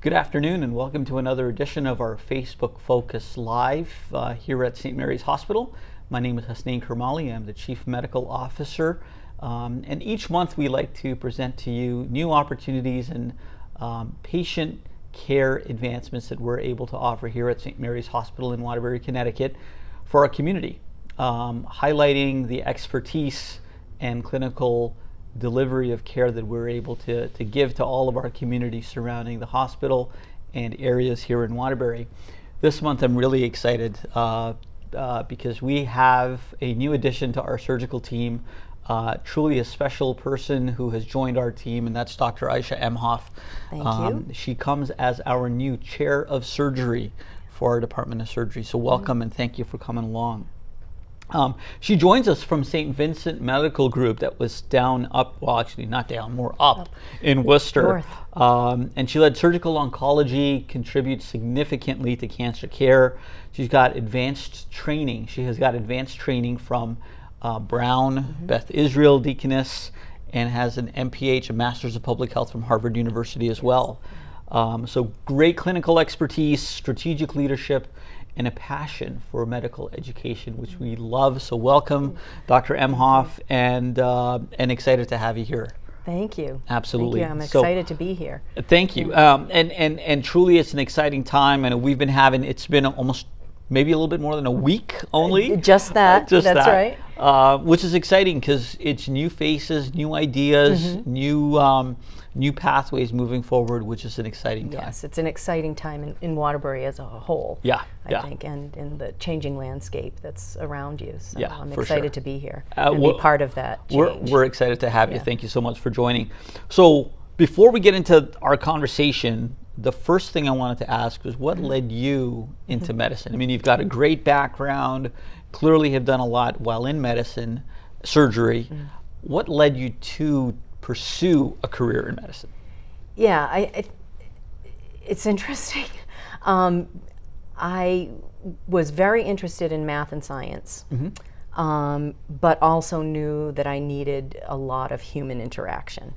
Good afternoon and welcome to another edition of our Facebook Focus Live here at St. Mary's Hospital. My name is Husnain Kremalli. I'm the Chief Medical Officer. And each month we like to present to you new opportunities and patient care advancements that we're able to offer here at St. Mary's Hospital in Waterbury, Connecticut for our community, highlighting the expertise and clinical delivery of care that we're able to give to all of our community surrounding the hospital and areas here in Waterbury. This month I'm really excited because we have a new addition to our surgical team, truly a special person who has joined our team, and that's Dr. Isha Emhoff. Thank you. She comes as our new Chair of Surgery for our Department of Surgery. So welcome and thank you for coming along. She joins us from St. Vincent Medical Group that was more up in Worcester. And she led surgical oncology, contributes significantly to cancer care. She's got advanced training. She has got advanced training from Brown, Beth Israel Deaconess, and has an M.P.H, a Master's of Public Health from Harvard University as well. So great clinical expertise, strategic leadership, and a passion for medical education, which we love. So welcome, Dr. Emhoff, and excited to have you here. Thank you. Absolutely. Thank you. I'm excited to be here. Thank you. And truly, it's an exciting time, and we've been having. It's been almost maybe a little bit more than a week only. Just that. That's right. Which is exciting because it's new faces, new ideas, new pathways moving forward, which is an exciting time. Yes, it's an exciting time in Waterbury as a whole. I think, and in the changing landscape that's around you. So I'm excited to be here and be part of that change. We're excited to have you. Thank you so much for joining. So before we get into our conversation, the first thing I wanted to ask was what led you into medicine? I mean, you've got a great background, clearly have done a lot while in medicine, surgery. What led you to pursue a career in medicine? Yeah, it's interesting. I was very interested in math and science, but also knew that I needed a lot of human interaction.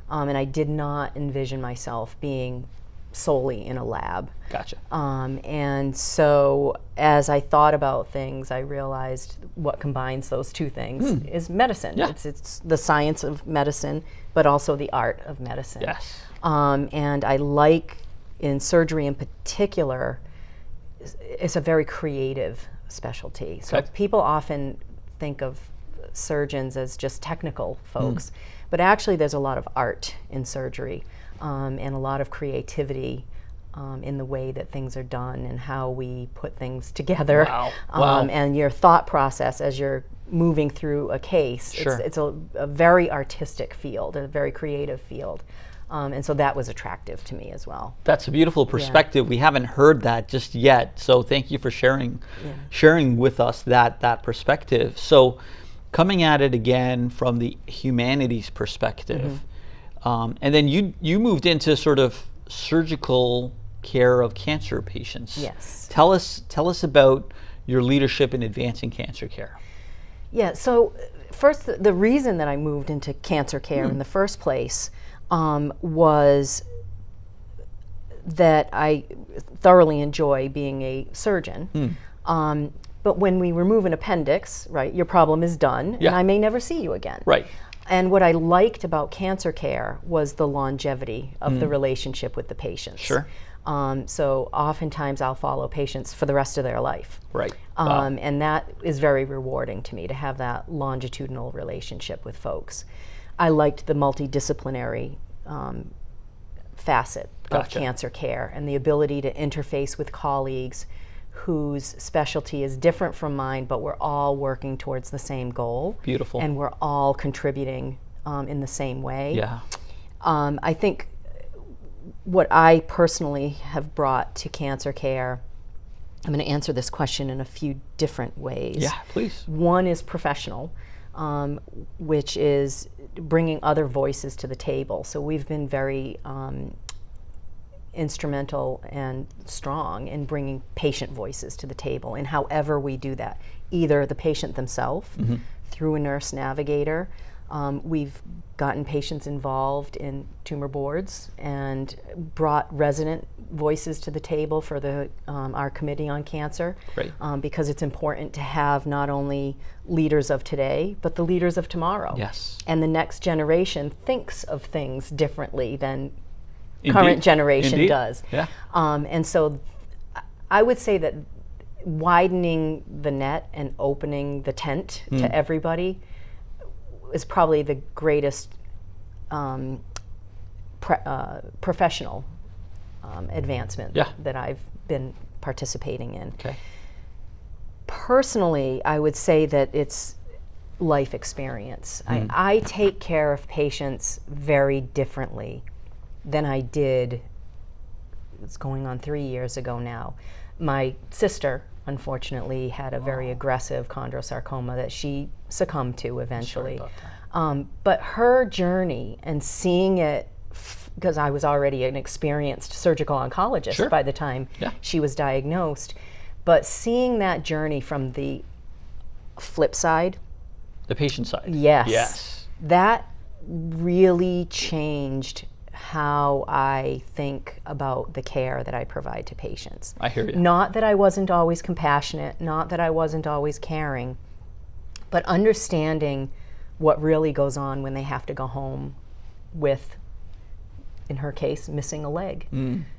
And I did not envision myself being solely in a lab. Gotcha. And so as I thought about things, I realized what combines those two things is medicine. Yeah. It's the science of medicine, but also the art of medicine. Yes. And I like, in surgery in particular, it's a very creative specialty. So people often think of surgeons as just technical folks, but actually there's a lot of art in surgery. And a lot of creativity in the way that things are done and how we put things together. Wow. And your thought process as you're moving through a case. It's a very artistic field, a very creative field. And so that was attractive to me as well. That's a beautiful perspective. We haven't heard that just yet. So thank you for sharing with us that perspective. So coming at it again from the humanities perspective, and then you moved into sort of surgical care of cancer patients. Yes. Tell us about your leadership in advancing cancer care. Yeah, so first, the reason that I moved into cancer care in the first place was that I thoroughly enjoy being a surgeon. But when we remove an appendix, right, your problem is done, and I may never see you again. Right. And what I liked about cancer care was the longevity of the relationship with the patients. Sure. So oftentimes I'll follow patients for the rest of their life. Right. And that is very rewarding to me, to have that longitudinal relationship with folks. I liked the multidisciplinary facet of cancer care and the ability to interface with colleagues whose specialty is different from mine, but we're all working towards the same goal. Beautiful. And we're all contributing in the same way. Yeah. I think what I personally have brought to cancer care, I'm going to answer this question in a few different ways. Yeah, please. One is professional, which is bringing other voices to the table. So we've been very instrumental and strong in bringing patient voices to the table, and however we do that, either the patient themselves through a nurse navigator, We've gotten patients involved in tumor boards and brought resident voices to the table for our Committee on Cancer. Great. Because it's important to have not only leaders of today, but the leaders of tomorrow. Yes. And the next generation thinks of things differently than Indeed. current generation Indeed. does. Yeah. And so I would say that widening the net and opening the tent to everybody is probably the greatest professional advancement that I've been participating in. Okay. Personally, I would say that it's life experience. I take care of patients very differently than I did, it's going on 3 years ago now. My sister, unfortunately, had a very aggressive chondrosarcoma that she succumbed to eventually. Sorry about that. But her journey and seeing it, because I was already an experienced surgical oncologist by the time she was diagnosed, but seeing that journey from the flip side. The patient side. Yes. That really changed how I think about the care that I provide to patients. I hear you. Not that I wasn't always compassionate, not that I wasn't always caring, but understanding what really goes on when they have to go home with, in her case, missing a leg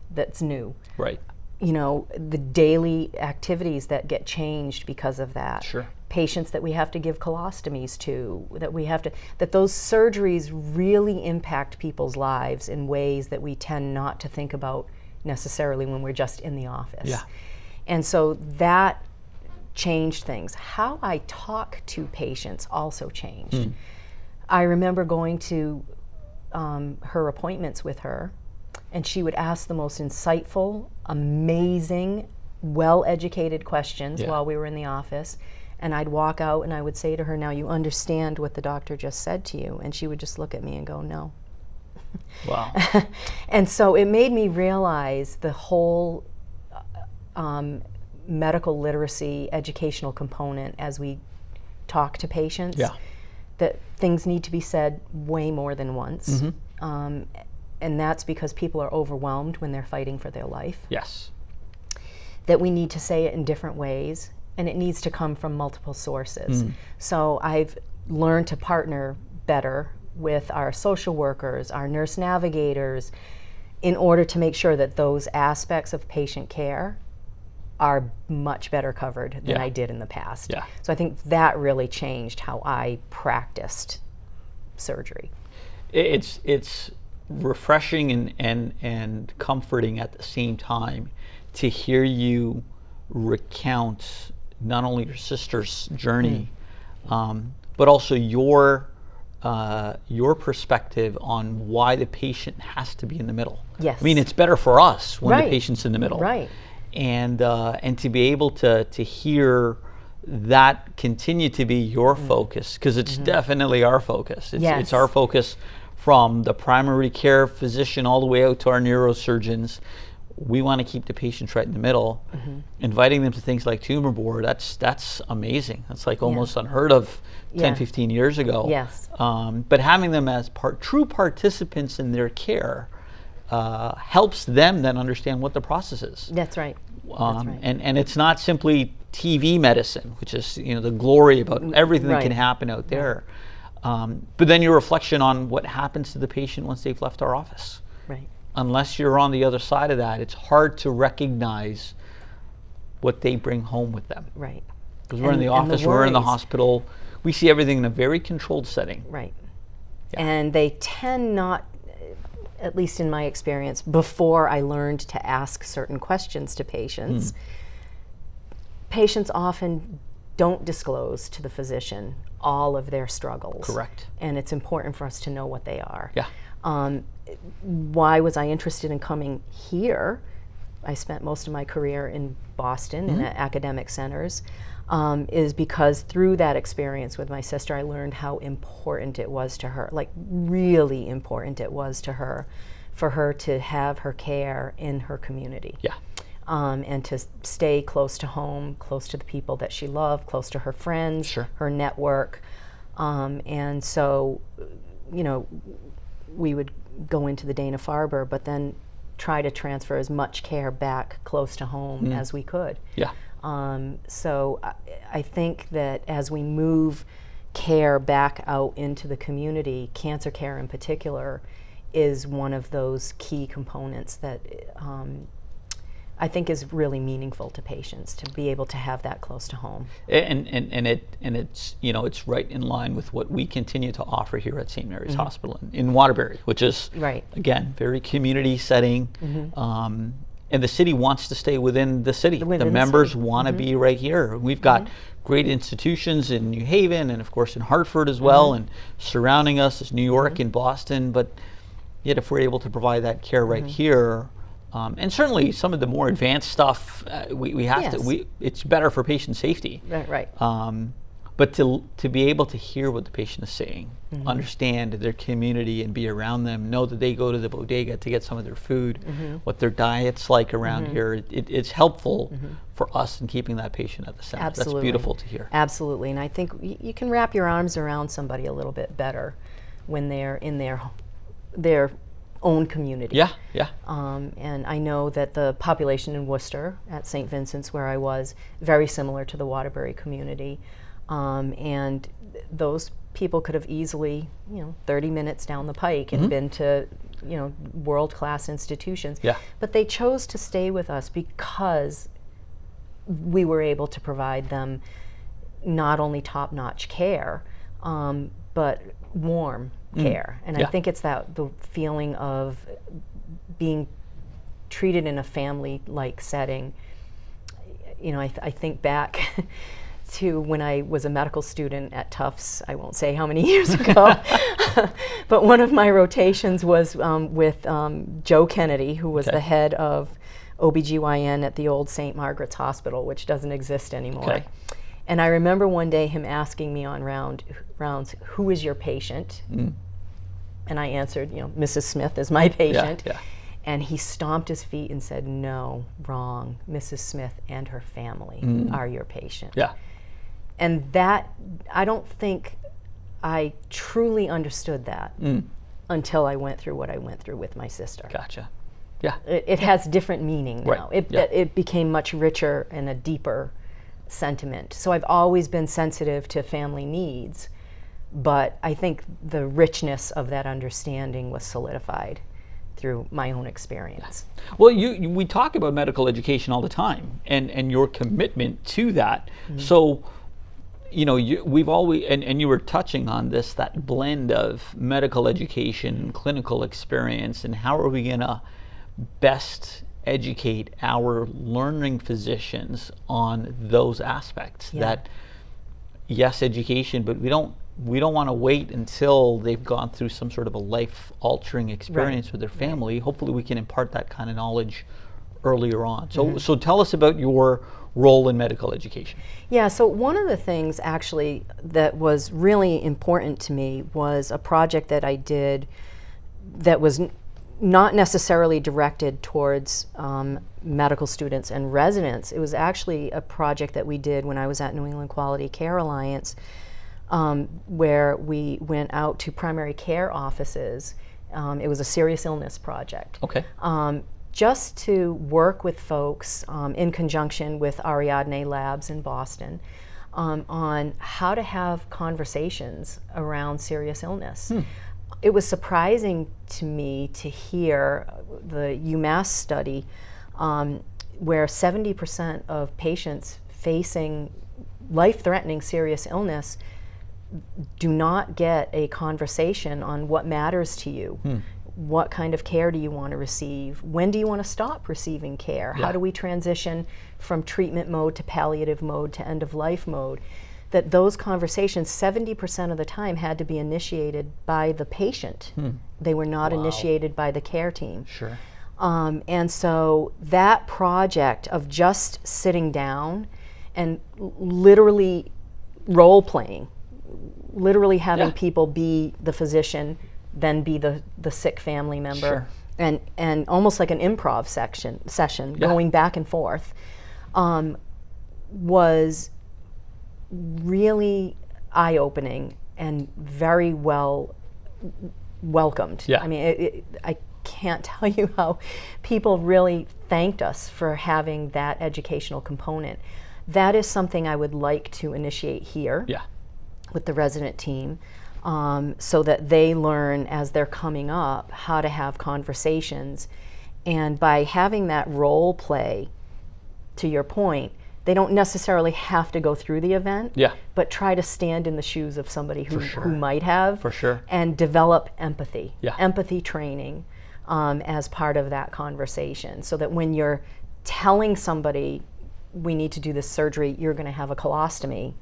that's new. Right. You know, the daily activities that get changed because of that. Sure. Patients that we have to give colostomies to, that those surgeries really impact people's lives in ways that we tend not to think about necessarily when we're just in the office. Yeah. And so that changed things. How I talk to patients also changed. I remember going to her appointments with her, and she would ask the most insightful, amazing, well-educated questions while we were in the office. And I'd walk out and I would say to her, now you understand what the doctor just said to you? And she would just look at me and go, no. Wow. And so it made me realize the whole medical literacy educational component as we talk to patients, that things need to be said way more than once. And that's because people are overwhelmed when they're fighting for their life. Yes. That we need to say it in different ways, and it needs to come from multiple sources. So I've learned to partner better with our social workers, our nurse navigators, in order to make sure that those aspects of patient care are much better covered than I did in the past. So I think that really changed how I practiced surgery. It's refreshing and comforting at the same time to hear you recount not only your sister's journey, but also your perspective on why the patient has to be in the middle. Yes. I mean, it's better for us when the patient's in the middle. Right. And to be able to hear that continue to be your focus, because it's definitely our focus. It's our focus from the primary care physician all the way out to our neurosurgeons. We want to keep the patients right in the middle. Inviting them to things like tumor board, that's amazing. That's like almost unheard of 10, 15 years ago. Yes. But having them as true participants in their care helps them then understand what the process is. That's right. And it's not simply TV medicine, which is the glory about everything that can happen out there. But then your reflection on what happens to the patient once they've left our office. Right. Unless you're on the other side of that, it's hard to recognize what they bring home with them. Right. Because we're in the office, we're in the hospital, we see everything in a very controlled setting. Right. And they tend not, at least in my experience, before I learned to ask certain questions to patients, patients often don't disclose to the physician all of their struggles. Correct. And it's important for us to know what they are. Yeah. Why was I interested in coming here? I spent most of my career in Boston in academic centers, is because through that experience with my sister, I learned how important it was to her, like really important it was to her, for her to have her care in her community. Yeah. And to stay close to home, close to the people that she loved, close to her friends, her network. And so, you know, we would go into the Dana-Farber, but then try to transfer as much care back close to home as we could. Yeah. So I think that as we move care back out into the community, cancer care in particular is one of those key components that I think is really meaningful to patients, to be able to have that close to home. And it's, you know, it's right in line with what we continue to offer here at St. Mary's Hospital in Waterbury, which is, again, very community setting. And the city wants to stay within the city. The members want to be right here. We've got great institutions in New Haven and, of course, in Hartford as well, and surrounding us is New York and Boston. But yet, if we're able to provide that care right here, and certainly some of the more advanced stuff, we have to. It's better for patient safety. Right. But to be able to hear what the patient is saying, understand their community and be around them, know that they go to the bodega to get some of their food, what their diet's like around here, it's helpful for us in keeping that patient at the center. Absolutely. That's beautiful to hear. Absolutely, and I think you can wrap your arms around somebody a little bit better when they're in their own community. Yeah. And I know that the population in Worcester at St. Vincent's, where I was, very similar to the Waterbury community. And those people could have easily, 30 minutes down the pike and been to, world-class institutions. Yeah. But they chose to stay with us because we were able to provide them not only top-notch care, but warm care. And I think it's the feeling of being treated in a family-like setting. I think back to when I was a medical student at Tufts, I won't say how many years ago, but one of my rotations was with Joe Kennedy, who was the head of OBGYN at the old St. Margaret's Hospital, which doesn't exist anymore. And I remember one day him asking me on rounds, who is your patient? And I answered, Mrs. Smith is my patient. And he stomped his feet and said, no, wrong. Mrs. Smith and her family are your patient. And that, I don't think I truly understood that until I went through what I went through with my sister. Gotcha. It has different meaning now. It became much richer and a deeper sentiment. So I've always been sensitive to family needs, but I think the richness of that understanding was solidified through my own experience. Well, we talk about medical education all the time, and your commitment to that. So, we've always, and you were touching on this, that blend of medical education, clinical experience, and how are we going to best educate our learning physicians on those aspects. That, yes, education, but we don't want to wait until they've gone through some sort of a life-altering experience with their family. Hopefully we can impart that kind of knowledge earlier on. So tell us about your role in medical education. Yeah, so one of the things actually that was really important to me was a project that I did that was not necessarily directed towards medical students and residents. It was actually a project that we did when I was at New England Quality Care Alliance, where we went out to primary care offices. It was a serious illness project. Just to work with folks in conjunction with Ariadne Labs in Boston on how to have conversations around serious illness. It was surprising to me to hear the UMass study where 70% of patients facing life-threatening serious illness do not get a conversation on what matters to you. What kind of care do you want to receive? When do you want to stop receiving care? How do we transition from treatment mode to palliative mode to end-of-life mode? That those conversations, 70% of the time, had to be initiated by the patient. They were not initiated by the care team. And so that project of just sitting down and literally role-playing, literally having people be the physician, then be the sick family member, and almost like an improv session going back and forth, was really eye-opening and very well welcomed. Yeah. I mean, I can't tell you how people really thanked us for having that educational component. That is something I would like to initiate here with the resident team, so that they learn as they're coming up how to have conversations. And by having that role play, to your point, they don't necessarily have to go through the event, but try to stand in the shoes of somebody who might have, and develop empathy, empathy training as part of that conversation, so that when you're telling somebody, we need to do this surgery, you're going to have a colostomy,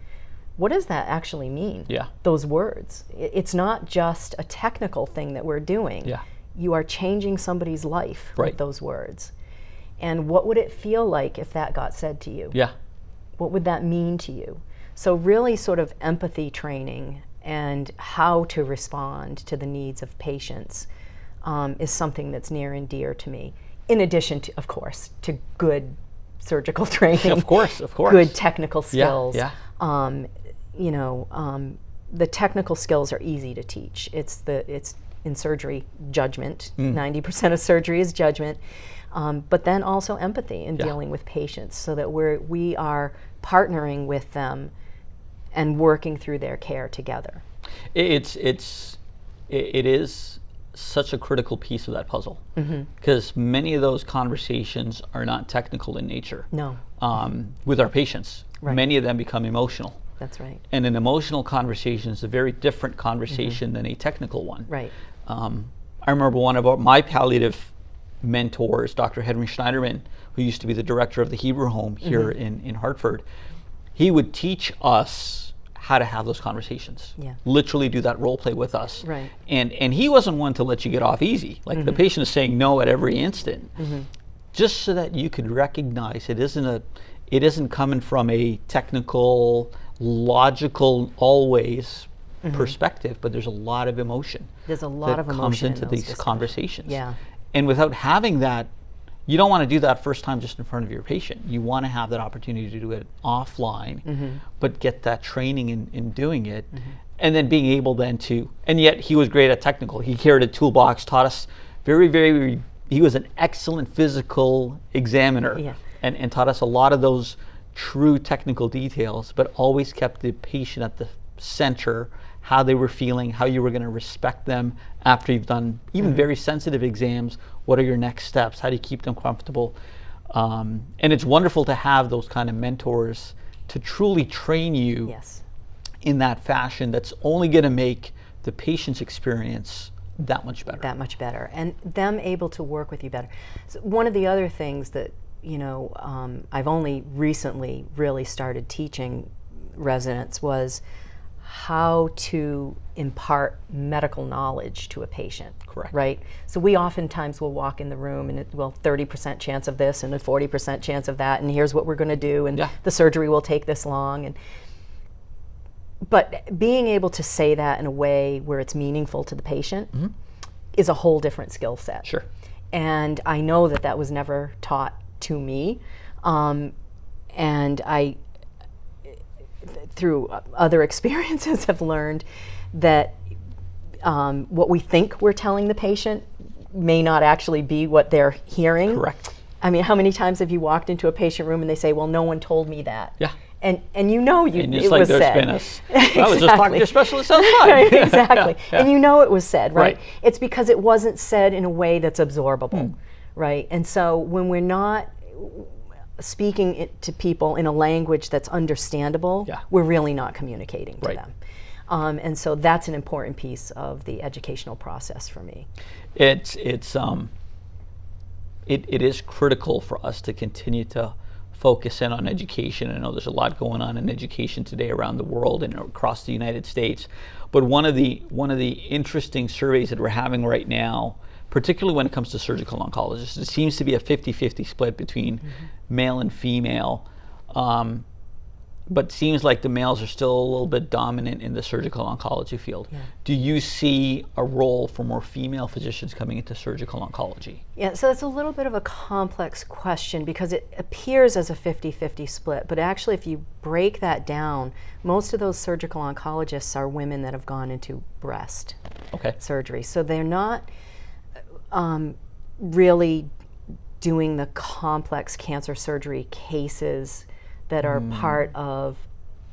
what does that actually mean? Those words. It's not just a technical thing that we're doing. You are changing somebody's life with those words. And what would it feel like if that got said to you? What would that mean to you? So really sort of empathy training and how to respond to the needs of patients is something that's near and dear to me. In addition to, of course, to good surgical training. Of course. Good technical skills. Yeah. The technical skills are easy to teach. It's in surgery, judgment. 90% of surgery is judgment. But then also empathy in dealing with patients, so that we are partnering with them and working through their care together. It is such a critical piece of that puzzle, because many of those conversations are not technical in nature. No. With our patients, many of them become emotional. That's right. And an emotional conversation is a very different conversation than a technical one. Right. I remember one of my palliative mentors, Dr. Henry Schneiderman, who used to be the director of the Hebrew Home here in Hartford. He would teach us how to have those conversations. Literally do that role play with us. Right. And he wasn't one to let you get off easy. Like the patient is saying no at every instant. Just so that you could recognize it isn't coming from a technical, logical, always perspective, but there's a lot of emotion. There's a lot of emotion comes into in these conversations. Yeah. And without having that, you don't want to do that first time just in front of your patient. You want to have that opportunity to do it offline, but get that training in doing it. And then being able then to, and yet he was great at technical. He carried a toolbox, taught us he was an excellent physical examiner, and taught us a lot of those true technical details, but always kept the patient at the center, how they were feeling, how you were going to respect them after you've done even very sensitive exams. What are your next steps? How do you keep them comfortable? And it's wonderful to have those kind of mentors to truly train you in that fashion. That's only going to make the patient's experience that much better. That much better, and them able to work with you better. So one of the other things that I've only recently really started teaching residents was how to impart medical knowledge to a patient. Correct. Right? So we oftentimes will walk in the room and 30% chance of this and a 40% chance of that, and here's what we're going to do, and the surgery will take this long. But being able to say that in a way where it's meaningful to the patient is a whole different skill set. Sure. And I know that was never taught to me. And I, through other experiences, have learned that what we think we're telling the patient may not actually be what they're hearing. Correct. I mean, how many times have you walked into a patient room and they say, well, no one told me that? Yeah. And it just was there's said. been I was just talking to your specialist outside. Right, exactly. And it was said, right? Right. It's because it wasn't said in a way that's absorbable, right? And so when we're not speaking it to people in a language that's understandable, we're really not communicating to them. And so that's an important piece of the educational process for me. It is critical for us to continue to focus in on education. I know there's a lot going on in education today around the world and across the United States. But one of the interesting surveys that we're having right now, particularly when it comes to surgical oncologists, it seems to be a 50-50 split between male and female. but seems like the males are still a little bit dominant in the surgical oncology field. Yeah. Do you see a role for more female physicians coming into surgical oncology? Yeah, so it's a little bit of a complex question because it appears as a 50-50 split, but actually if you break that down, most of those surgical oncologists are women that have gone into breast surgery. So they're not really doing the complex cancer surgery cases that are part of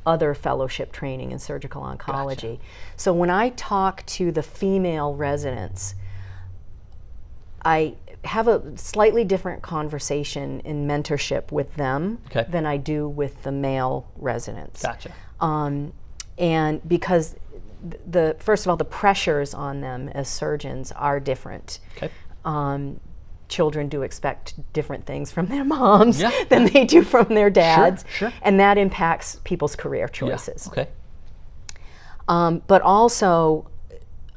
other fellowship training in surgical oncology. Gotcha. So when I talk to the female residents, I have a slightly different conversation in mentorship with them than I do with the male residents. Gotcha. And because first of all, the pressures on them as surgeons are different. Children do expect different things from their moms than they do from their dads, and that impacts people's career choices. But also,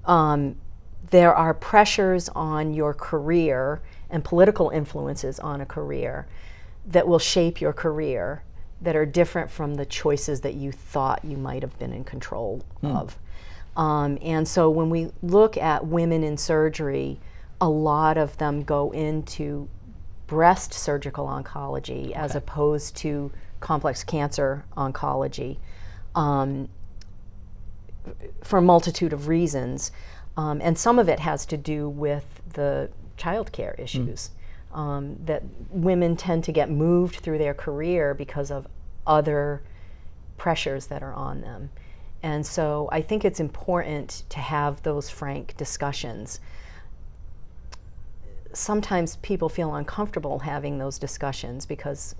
there are pressures on your career and political influences on a career that will shape your career that are different from the choices that you thought you might have been in control of. And so when we look at women in surgery, a lot of them go into breast surgical oncology as opposed to complex cancer oncology for a multitude of reasons. And some of it has to do with the childcare issues. That women tend to get moved through their career because of other pressures that are on them. And so I think it's important to have those frank discussions. Sometimes people feel uncomfortable having those discussions because,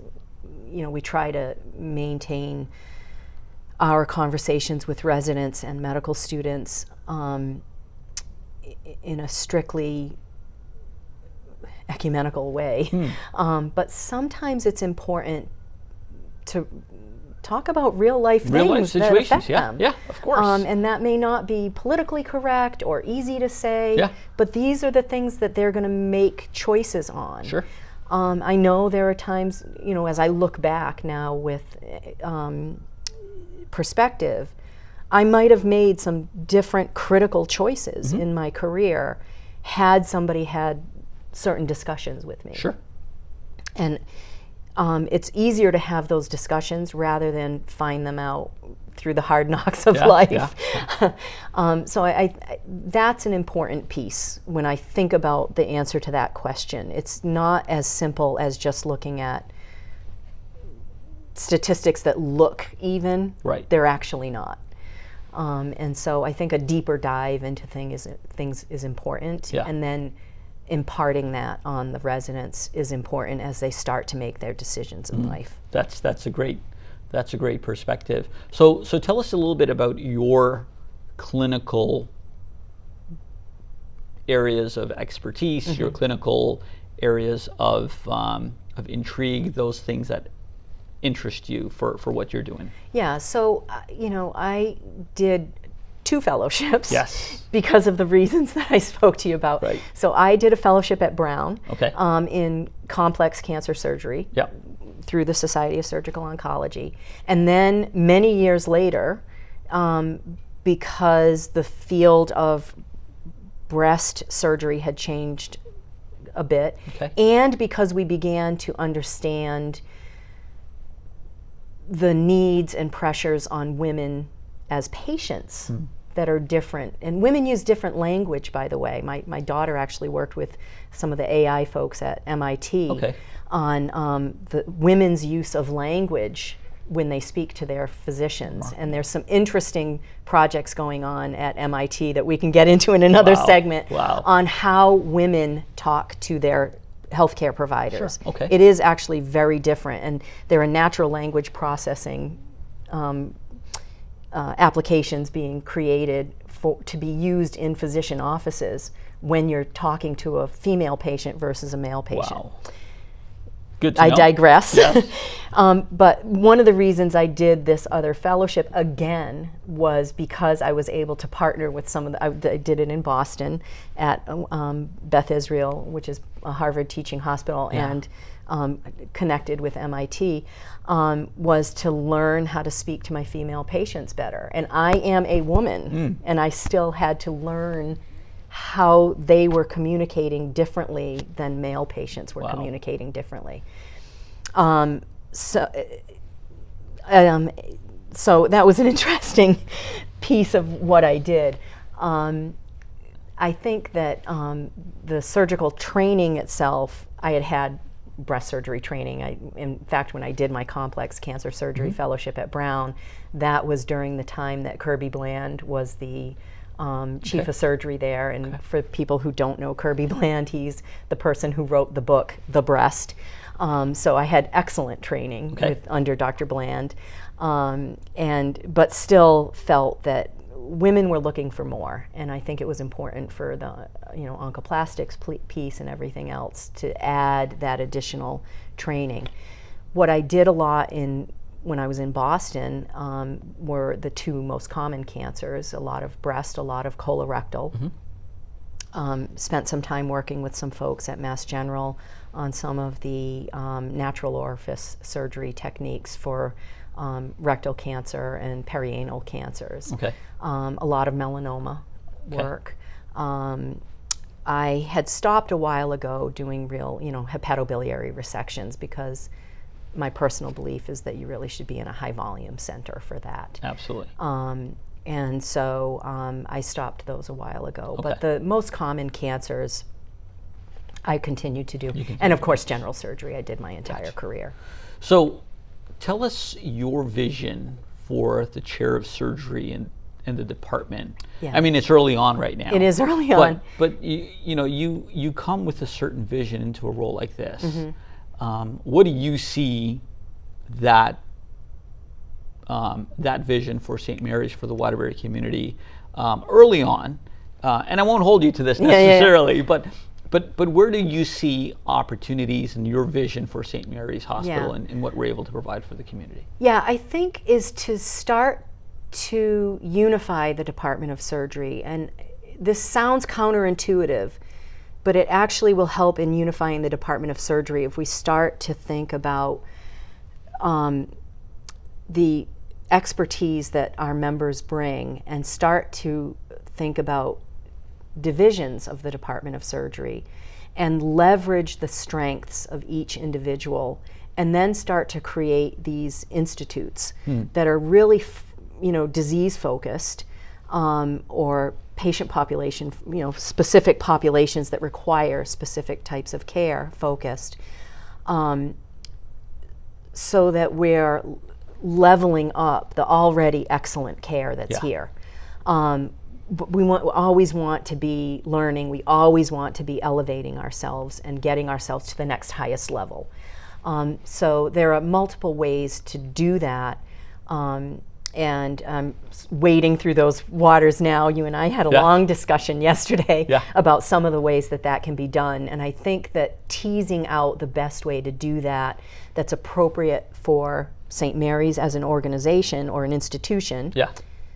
you know, we try to maintain our conversations with residents and medical students in a strictly ecumenical way. But sometimes it's important to talk about real life things that affect them. Yeah, of course. And that may not be politically correct or easy to say, but these are the things that they're going to make choices on. I know there are times, you know, as I look back now with perspective, I might have made some different critical choices in my career had somebody had certain discussions with me. And it's easier to have those discussions rather than find them out through the hard knocks of life. So I that's an important piece when I think about the answer to that question. It's not as simple as just looking at statistics that look even. They're actually not. And so I think a deeper dive into things is important. And then imparting that on the residents is important as they start to make their decisions in life. That's a great perspective. So tell us a little bit about your clinical areas of expertise, your clinical areas of intrigue, those things that interest you for what you're doing. Yeah, so you know, I did 2 fellowships because of the reasons that I spoke to you about. So I did a fellowship at Brown in complex cancer surgery through the Society of Surgical Oncology. And then many years later, because the field of breast surgery had changed a bit, and because we began to understand the needs and pressures on women as patients that are different. And women use different language, by the way. My daughter actually worked with some of the AI folks at MIT on the women's use of language when they speak to their physicians. And there's some interesting projects going on at MIT that we can get into in another segment on how women talk to their healthcare providers. It is actually very different, and there are natural language processing applications being created to be used in physician offices when you're talking to a female patient versus a male patient. Good to I know. digress. Yes. But one of the reasons I did this other fellowship again was because I was able to partner with some of the, I did it in Boston at Beth Israel, which is a Harvard teaching hospital, Yeah. and connected with MIT, was to learn how to speak to my female patients better. And I am a woman, and I still had to learn how they were communicating differently than male patients were communicating differently. So that was an interesting piece of what I did. I think that the surgical training itself, I had breast surgery training. In fact, when I did my complex cancer surgery fellowship at Brown, that was during the time that Kirby Bland was the chief of surgery there. And for people who don't know Kirby Bland, he's the person who wrote the book, The Breast. So I had excellent training under Dr. Bland, but still felt that women were looking for more. And I think it was important for the oncoplastics piece and everything else to add that additional training. What I did a lot when I was in Boston were the two most common cancers, a lot of breast, a lot of colorectal. Spent some time working with some folks at Mass General on some of the natural orifice surgery techniques for rectal cancer and perianal cancers. A lot of melanoma work. I had stopped a while ago doing real, hepatobiliary resections because my personal belief is that you really should be in a high volume center for that. Absolutely. And so I stopped those a while ago. But the most common cancers I continued to do. And of course, general surgery I did my entire career. So tell us your vision for the chair of surgery in the department. I mean, it's early on right now. It is early on. But you come with a certain vision into a role like this. What do you see that vision for St. Mary's, for the Waterbury community early on? And I won't hold you to this necessarily, but where do you see opportunities in your vision for St. Mary's Hospital and what we're able to provide for the community? Yeah, I think is to start to unify the Department of Surgery. And this sounds counterintuitive, but it actually will help in unifying the Department of Surgery if we start to think about the expertise that our members bring and start to think about divisions of the Department of Surgery and leverage the strengths of each individual, and then start to create these institutes that are really disease focused or patient population, specific populations that require specific types of care focused, so that we're leveling up the already excellent care that's here. But we always want to be learning, we always want to be elevating ourselves and getting ourselves to the next highest level. So there are multiple ways to do that. And I'm wading through those waters now. You and I had a long discussion yesterday about some of the ways that can be done. And I think that teasing out the best way to do that that's appropriate for St. Mary's as an organization or an institution,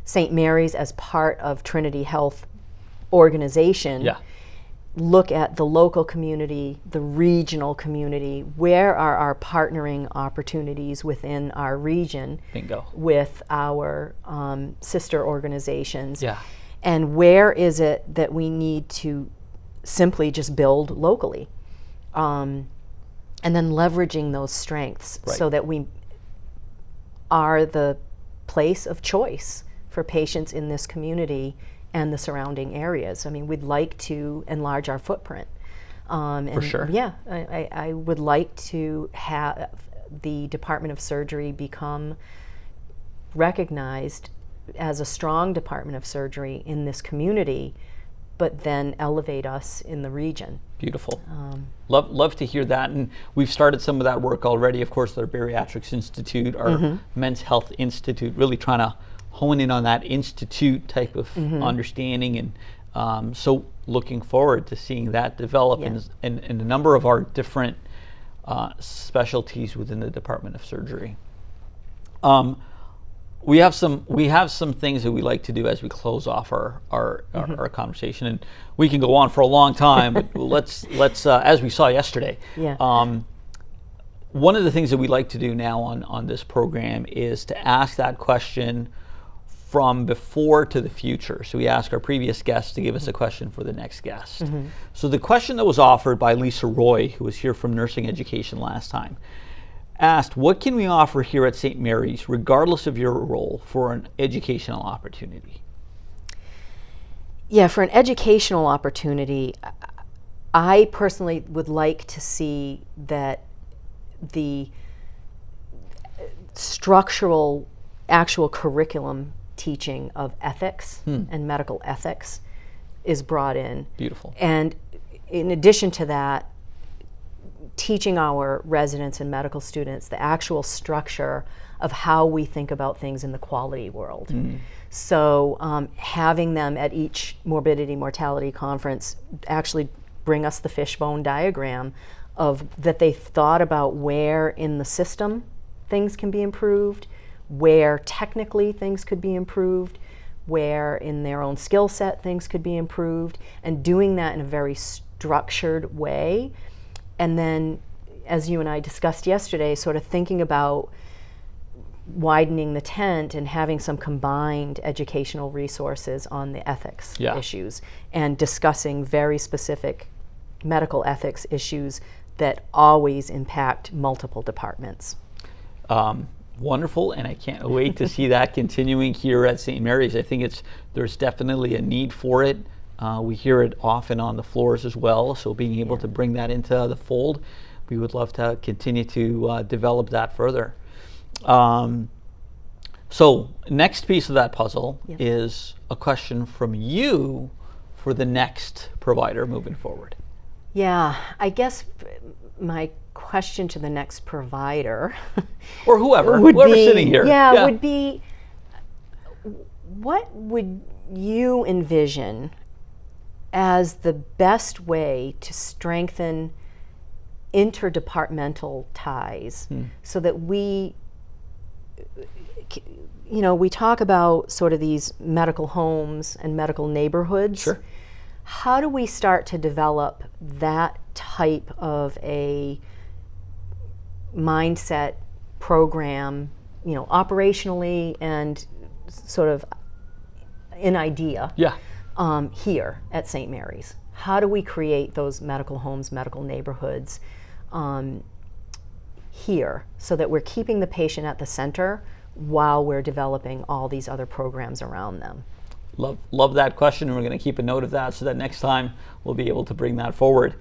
St. Mary's as part of Trinity Health organization, look at the local community, the regional community, where are our partnering opportunities within our region with our sister organizations, and where is it that we need to simply just build locally, and then leveraging those strengths so that we are the place of choice for patients in this community and the surrounding areas. I mean, we'd like to enlarge our footprint. For sure. Yeah, I would like to have the Department of Surgery become recognized as a strong Department of Surgery in this community, but then elevate us in the region. Beautiful. Love to hear that. And we've started some of that work already. Of course, our Bariatrics Institute, our Men's Health Institute, really trying to hone in on that institute type of understanding, and so looking forward to seeing that develop, and a number of our different specialties within the Department of Surgery. We have some things that we like to do as we close off our conversation, and we can go on for a long time. But let's as we saw yesterday. Yeah. One of the things that we like to do now on this program is to ask that question from before to the future. So we ask our previous guests to give us a question for the next guest. So the question that was offered by Lisa Roy, who was here from Nursing Education last time, asked, what can we offer here at St. Mary's, regardless of your role, for an educational opportunity? Yeah, for an educational opportunity, I personally would like to see that the structural, actual curriculum teaching of ethics and medical ethics is brought in. Beautiful. And in addition to that, teaching our residents and medical students the actual structure of how we think about things in the quality world. So having them at each morbidity mortality conference actually bring us the fishbone diagram of that they thought about where in the system things can be improved, where technically things could be improved, where in their own skill set things could be improved, and doing that in a very structured way. And then, as you and I discussed yesterday, sort of thinking about widening the tent and having some combined educational resources on the ethics issues, and discussing very specific medical ethics issues that always impact multiple departments. Wonderful, and I can't wait to see that continuing here at St. Mary's. I think there's definitely a need for it. We hear it often on the floors as well, so being able to bring that into the fold, we would love to continue to develop that further. So next piece of that puzzle is a question from you for the next provider moving forward. Yeah, I guess my question to the next provider or whoever's sitting here would be, what would you envision as the best way to strengthen interdepartmental ties so that we talk about sort of these medical homes and medical neighborhoods. Sure. How do we start to develop that type of a mindset program, operationally and sort of in idea here at St. Mary's? How do we create those medical homes, medical neighborhoods here so that we're keeping the patient at the center while we're developing all these other programs around them? Love that question, and we're going to keep a note of that so that next time we'll be able to bring that forward.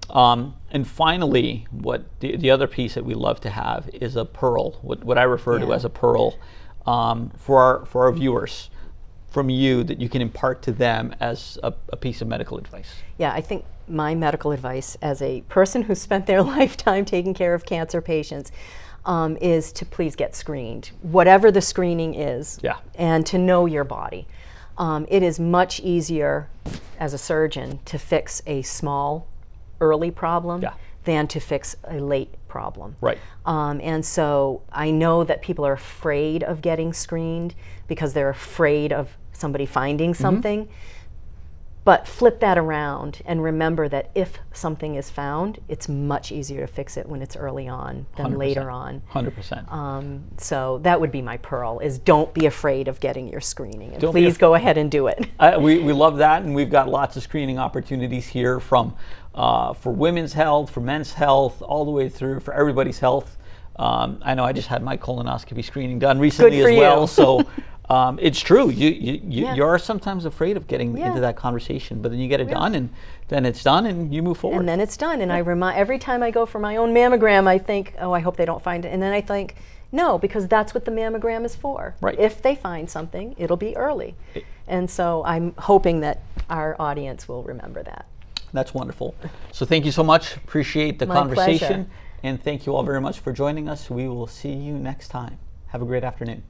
And finally, what the other piece that we love to have is a pearl, what I refer to as a pearl, for our viewers from you that you can impart to them as a piece of medical advice. Yeah, I think my medical advice as a person who spent their lifetime taking care of cancer patients is to please get screened, whatever the screening is, and to know your body. It is much easier as a surgeon to fix a small, early problem than to fix a late problem. Right. And so I know that people are afraid of getting screened because they're afraid of somebody finding something. But flip that around and remember that if something is found, it's much easier to fix it when it's early on than 100%. later on. 100%. So that would be my pearl, is don't be afraid of getting your screening. And please go ahead and do it. We love that, and we've got lots of screening opportunities here for women's health, for men's health, all the way through for everybody's health. I know I just had my colonoscopy screening done recently as well. So it's true. You are sometimes afraid of getting into that conversation, but then you get it done, and then it's done, and you move forward. And then it's done. And I remind every time I go for my own mammogram, I think, oh, I hope they don't find it. And then I think, no, because that's what the mammogram is for. Right. If they find something, it'll be early. And so I'm hoping that our audience will remember that. That's wonderful. So thank you so much. Appreciate the conversation. Pleasure. And thank you all very much for joining us. We will see you next time. Have a great afternoon.